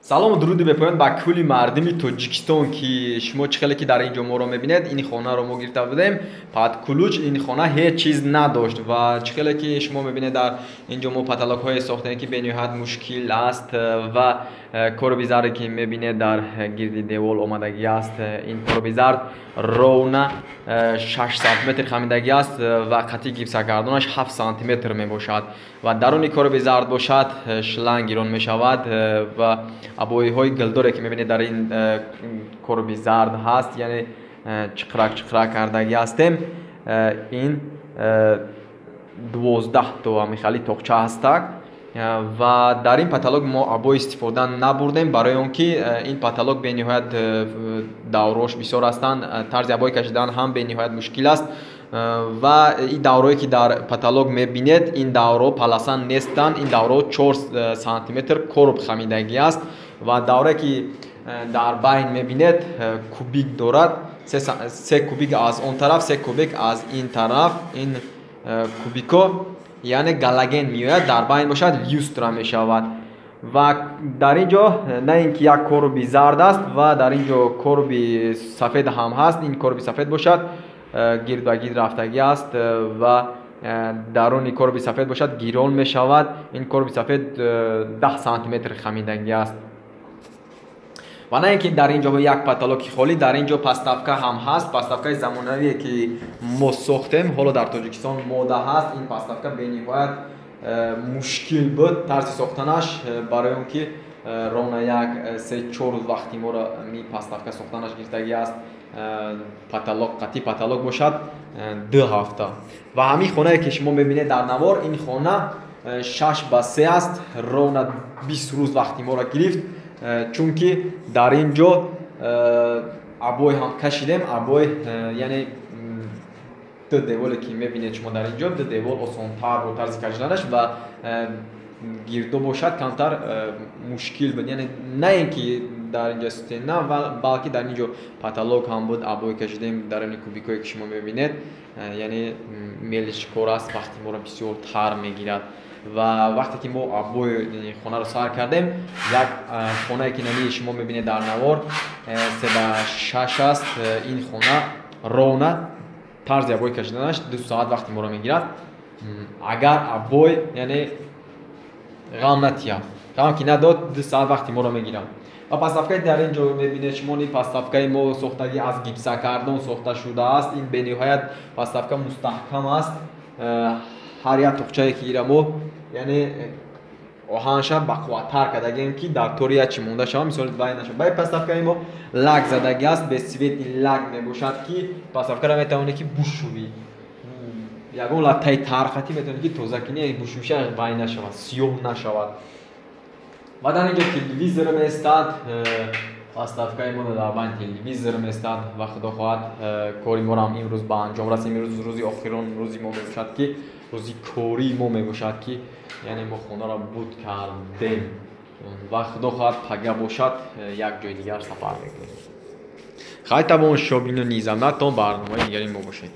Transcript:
салому дуруди бепоён ба кӯли мардими Тоҷикистон ки шумо чӣ хеле ки дар ин ҷо моро мебинед. Ин хонаро мо гирифта будем. Падкулуч ин хона ҳеҷ чиз надошт ва чӣ хеле ки шумо мебинед дар ин ҷо мо паталокҳое сохтем ки бениҳоят мушкил аст ва короби зарде ки мебинед дар гирди девол омадагӣ аст. Ин короби зард ровна 6 сантиметр хамидагӣ аст ва қатъи гипсакардонаш 7 сантиметр мебошад ва даруни короби зард бошад шланг гирон мешавад ва абоиҳои гилдоре ки мебинед дар ин короби зард ҳаст, яъне чиқрак кардагӣ ҳастем. Ин 12 то михали тоқча ҳастак ва дар ин паталок мо або истифода набурдем, барои он ки ин паталок бениҳоят даврош бисёр ҳастанд. тарзи абои кашидан ҳам бениҳоят мушкил аст ва ин даврое ки дар паталок мебинед, ин давро паласан нестанд. Ин давро 4 сантиметр короб хамидагӣ аст ва давре ки дар байн мебинед кубик дорад. 3 кубик аз он тараф, 3 кубик аз ин тараф. Ин кубико яъне галаген меояд, дар байн бошад люстра мешавад ва дар ин ҷо на ин ки як короби зард аст ва дар ин ҷо короби сафед ҳам ҳаст. Ин короби сафед бошад, гирд ба гирд рафтагӣ аст ва даруни короби сафед бошад, гирон мешавад. Ин короби сафед 10 сантиметр хамидагӣ аст. ва на ин ки дар ин ҷо як паталоки холӣ, дар ин ҷо паставка ҳам ҳаст. Паставкаи замонавие ки мо сохтем, ҳоло дар Тоҷикистон мода ҳаст. Ин паставка бениҳоят мушкил буд тарзи сохтанаш, барои он ки ровна як 3-4 рӯз вақти моро ми паставка сохтанаш гирифтагӣ аст. паталок қатъи паталок бошад 2 ҳафта ва ҳамин хонае ки шумо мебинед дар навор, ин хона 6 ба 3 аст. ровна 20 рӯз вақти моро гирифт, чунки дар ин ҷо абой ҳам кашидем. Абой яъне 2 деволе ки мебинед шумо дар ин ҷо, 2 девол осонтар бо тарзи кашиданаш ва гирдо бошад камтар мушкил буд. Яъне на ин ки дар ин ҷо стена, балки дар ин ҷо паталок ҳам буд. Абой кашидем даруни кубикое ки шумо мебинед, яъне мелишкор аст, вақти моро бисёр тар мегирад ва вақте ки мо абои хонаро сар кардем, як хонае ки нами шумо мебинед дар навор 3 ба 6 аст. ин хона ровна тарзи абои кашиданаш 2 соат вақти моро мегирад. агар абой яъне ғам натиҳад, ғам ки надод 2 соат вақти моро мегирад. ва паставкаи дар ин ҷо мебинед шумо, ин паставкаи мо сохтагӣ аз гипсакардон сохта шудааст. ин бениҳоят паставка мустаҳкам аст. ҳар як тоқчае ки ира мо яъне оҳанша бақувваттар кардагем ки дар тори ячи монда шавад, мисоли байн нашавад. баъди паставкаи мо лак задагӣ аст, бесвети лак мебошад ки паставкаро метавонӣ ки бушӯвӣ. ягон латтаи тархатӣ метавонӣ ки тозакунӣ, бушӯвишаш байн нашавад, сиёҳ нашавад. ва дар ин ҷо телевизор меистад. паставкаи мо дар байн телевизор меистад ва худо хоҳад кори моро ҳам имрӯз ба анҷом расем. имрӯз рӯзи охирон рӯзи мо мебошад ки рӯзи кории мо мебошад ки яъне мо хонаро буд кардем ва худо хоҳад пага бошад як ҷои дигар сафар мекунем. хай табон шобину низамна то барномаи дигари мо бошед.